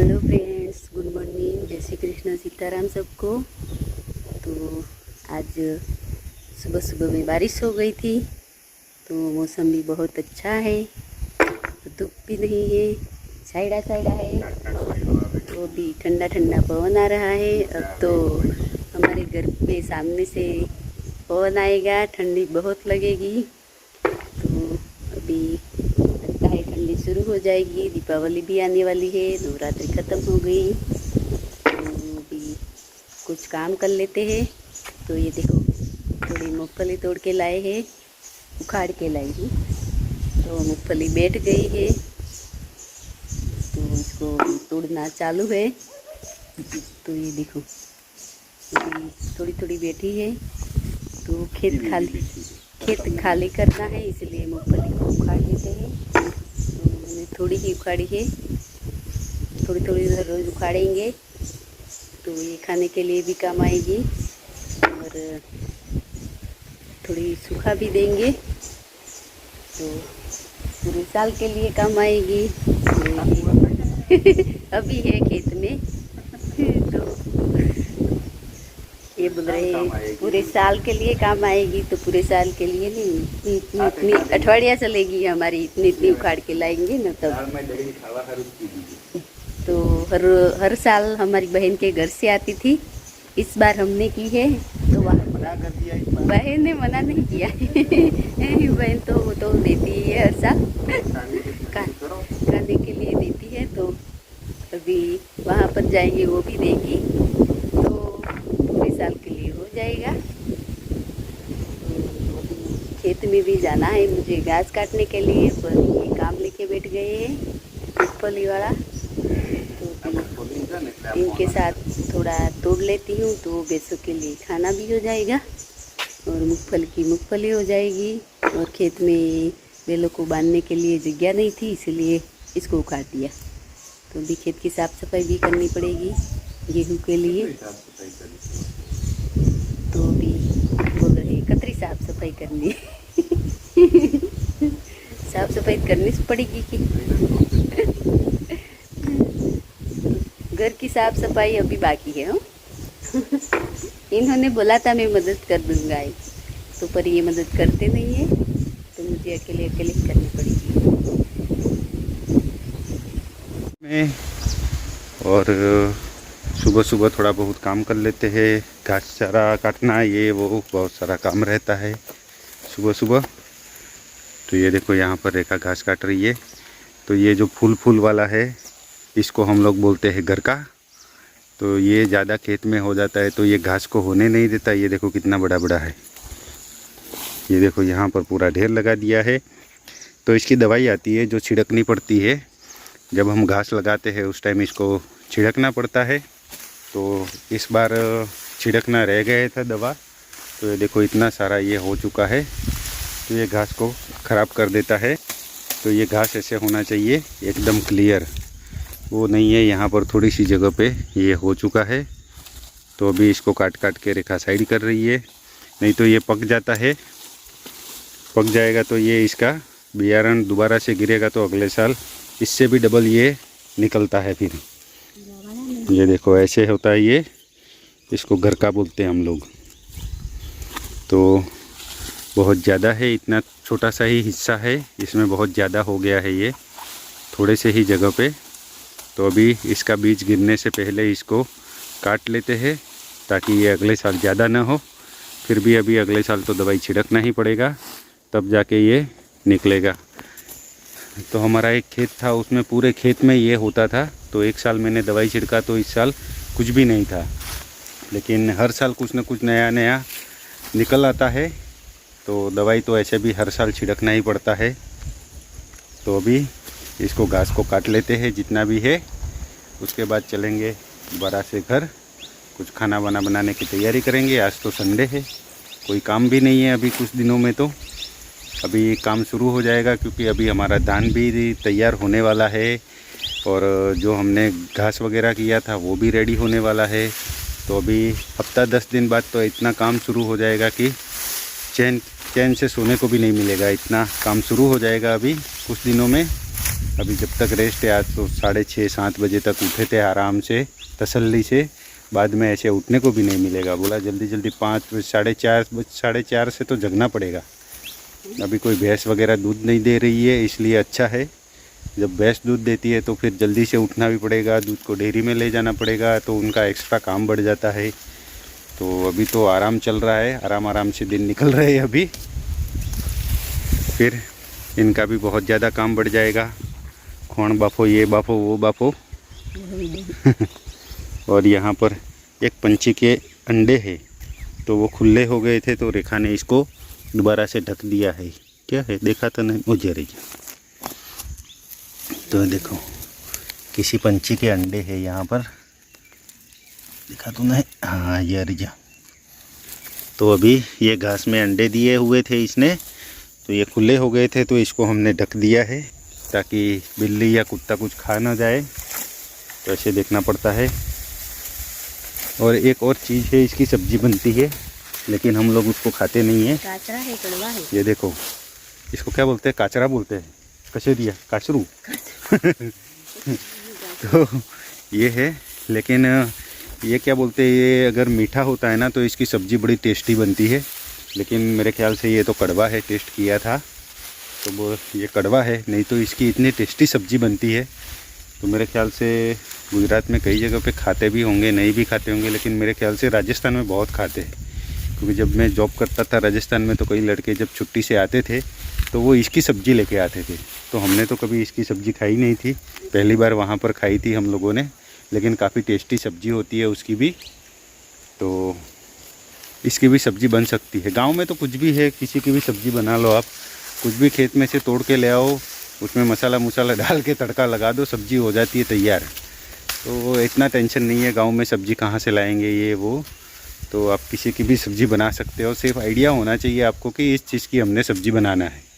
Hello friends, good morning, जय श्री कृष्ण, सीताराम सबको। तो आज सुबह सुबह में बारिश हो गई थी, तो मौसम भी बहुत अच्छा है, तो धूप भी नहीं है, साइडा साइडा है, तो अभी ठंडा ठंडा पवन आ रहा है। अब तो हमारे घर पे सामने से पवन आएगा, ठंडी बहुत लगेगी। तो अभी लगता है ठंडी शुरू हो जाएगी, दीपावली भी आने वाली है, नवरात्रि ख़त्म हो गई, तो अभी कुछ काम कर लेते हैं। तो ये देखो, थोड़ी मूंगफली तोड़ के लाए हैं, उखाड़ के लाई हूँ, तो मूंगफली बैठ गई है, तो इसको तोड़ना चालू है। तो ये देखो, अभी थोड़ी थोड़ी बैठी है, तो खेत खाली करना है, इसलिए मूंगफली को उखाड़ लेते हैं। तो मैंने थोड़ी ही उखाड़ी है, थोड़ी थोड़ी रोज़ उखाड़ेंगे, तो ये खाने के लिए भी काम आएगी और थोड़ी सूखा भी देंगे, तो पूरे साल के लिए काम आएगी। अभी है खेत में, तो ये बोल रहे हैं पूरे साल के लिए काम आएगी, तो पूरे साल के लिए नहीं, इतनी अठवाडिया चलेगी हमारी, इतनी उखाड़ के लाएंगे ना तब। तो हर साल हमारी बहन के घर से आती थी, इस बार हमने की है, तो बहन ने मना नहीं किया। बहन तो वो तो देती है हर साल, खाने के लिए देती है, तो अभी वहाँ पर जाएंगे, वो भी देगी, तो पूरे साल के लिए हो जाएगा। तो खेत में भी जाना है मुझे घास काटने के लिए, पर ये काम लेके बैठ गए हैं मूंगफली वाला, तो इनके साथ थोड़ा तोड़ लेती हूँ, तो बेसों के लिए खाना भी हो जाएगा और मूंगफली की मूंगफली हो जाएगी। और खेत में बेलों को बांधने के लिए जगह नहीं थी, इसलिए इसको उखाड़ दिया। तो अभी खेत की साफ़ सफाई भी करनी पड़ेगी गेहूँ के लिए, तो अभी बोल रहे कतरी साफ सफाई करनी। साफ सफाई करनी पड़ेगी कि घर की साफ सफाई अभी बाकी है। इन्होंने बोला था मैं मदद कर दूंगा, तो पर ये मदद करते नहीं है, तो मुझे अकेले अकेले करनी पड़ेगी। और सुबह सुबह थोड़ा बहुत काम कर लेते हैं, घास चारा काटना, ये वो बहुत सारा काम रहता है सुबह सुबह। तो ये देखो, यहाँ पर रेखा घास काट रही है। तो ये जो फूल वाला है, इसको हम लोग बोलते हैं घर का। तो ये ज़्यादा खेत में हो जाता है, तो ये घास को होने नहीं देता। ये देखो कितना बड़ा बड़ा है, ये देखो यहाँ पर पूरा ढेर लगा दिया है। तो इसकी दवाई आती है जो छिड़कनी पड़ती है, जब हम घास लगाते हैं उस टाइम इसको छिड़कना पड़ता है। तो इस बार छिड़कना रह गया था दवा, तो ये देखो इतना सारा ये हो चुका है, तो ये घास को ख़राब कर देता है। तो ये घास ऐसे होना चाहिए एकदम क्लियर, वो नहीं है, यहाँ पर थोड़ी सी जगह पे ये हो चुका है। तो अभी इसको काट काट के रेखा साइड कर रही है, नहीं तो ये पक जाता है। पक जाएगा तो ये इसका बियारण दोबारा से गिरेगा, तो अगले साल इससे भी डबल ये निकलता है। फिर ये देखो ऐसे होता है, ये इसको घर का बोलते हैं हम लोग। तो बहुत ज़्यादा है, इतना छोटा सा ही हिस्सा है, इसमें बहुत ज़्यादा हो गया है ये थोड़े से ही जगह पे। तो अभी इसका बीज गिरने से पहले इसको काट लेते हैं, ताकि ये अगले साल ज़्यादा ना हो। फिर भी अभी अगले साल तो दवाई छिड़कना ही पड़ेगा, तब जाके ये निकलेगा। तो हमारा एक खेत था, उसमें पूरे खेत में ये होता था। तो एक साल मैंने दवाई छिड़का, तो इस साल कुछ भी नहीं था, लेकिन हर साल कुछ न कुछ नया नया निकल आता है। तो दवाई तो ऐसे भी हर साल छिड़कना ही पड़ता है। तो अभी इसको घास को काट लेते हैं जितना भी है, उसके बाद चलेंगे दोबारा से घर, कुछ खाना वाना बनाने की तैयारी करेंगे। आज तो संडे है, कोई काम भी नहीं है अभी कुछ दिनों में, तो अभी काम शुरू हो जाएगा, क्योंकि अभी हमारा धान भी तैयार होने वाला है और जो हमने घास वगैरह किया था वो भी रेडी होने वाला है। तो अभी हफ्ता 10 दिन बाद तो इतना काम शुरू हो जाएगा कि चैन से सोने को भी नहीं मिलेगा, इतना काम शुरू हो जाएगा अभी कुछ दिनों में। अभी जब तक रेस्ट है, आज तो 6:30-7 बजे तक उठे थे आराम से तसल्ली से। बाद में ऐसे उठने को भी नहीं मिलेगा। बोला जल्दी जल्दी 5 4:30 से तो जगना पड़ेगा। अभी कोई भैंस वगैरह दूध नहीं दे रही है, इसलिए अच्छा है। जब भैंस दूध देती है तो फिर जल्दी से उठना भी पड़ेगा, दूध को डेयरी में ले जाना पड़ेगा, तो उनका एक्स्ट्रा काम बढ़ जाता है। तो अभी तो आराम चल रहा है, आराम से दिन निकल रहे हैं अभी। फिर इनका भी बहुत ज़्यादा काम बढ़ जाएगा। खोण बाफो, ये बाफो, वो बाफो। और यहाँ पर एक पंछी के अंडे हैं, तो वो खुले हो गए थे, तो रेखा ने इसको दोबारा से ढक दिया है। क्या है देखा तो नहीं, मुझे रही। तो देखो किसी पंछी के अंडे हैं यहाँ पर, देखा तो नहीं, हाँ ये रिजा। तो अभी ये घास में अंडे दिए हुए थे इसने, तो ये खुले हो गए थे, तो इसको हमने ढक दिया है ताकि बिल्ली या कुत्ता कुछ खा ना जाए। तो ऐसे देखना पड़ता है। और एक और चीज़ है, इसकी सब्जी बनती है, लेकिन हम लोग उसको खाते नहीं है। काचरा है, कड़वा है। ये देखो, इसको क्या बोलते हैं? काचरा बोलते हैं। कसे दिया काचरू। तो ये है, लेकिन ये क्या बोलते हैं, ये अगर मीठा होता है ना तो इसकी सब्ज़ी बड़ी टेस्टी बनती है। लेकिन मेरे ख्याल से ये तो कड़वा है, टेस्ट किया था तो वो ये कड़वा है, नहीं तो इसकी इतनी टेस्टी सब्ज़ी बनती है। तो मेरे ख्याल से गुजरात में कई जगह पे खाते भी होंगे, नहीं भी खाते होंगे, लेकिन मेरे ख्याल से राजस्थान में बहुत खाते हैं। क्योंकि जब मैं जॉब करता था राजस्थान में, तो कई लड़के जब छुट्टी से आते थे तो वो इसकी सब्ज़ी लेके आते थे। तो हमने तो कभी इसकी सब्ज़ी खाई नहीं थी, पहली बार वहाँ पर खाई थी हम लोगों ने। लेकिन काफ़ी टेस्टी सब्ज़ी होती है उसकी भी, तो इसकी भी सब्ज़ी बन सकती है। गांव में तो कुछ भी है, किसी की भी सब्ज़ी बना लो आप, कुछ भी खेत में से तोड़ के ले आओ, उसमें मसाला डाल के तड़का लगा दो, सब्ज़ी हो जाती है तैयार। तो इतना टेंशन नहीं है गांव में सब्ज़ी कहाँ से लाएंगे ये वो। तो आप किसी की भी सब्ज़ी बना सकते हो, सिर्फ आइडिया होना चाहिए आपको कि इस चीज़ की हमने सब्ज़ी बनाना है।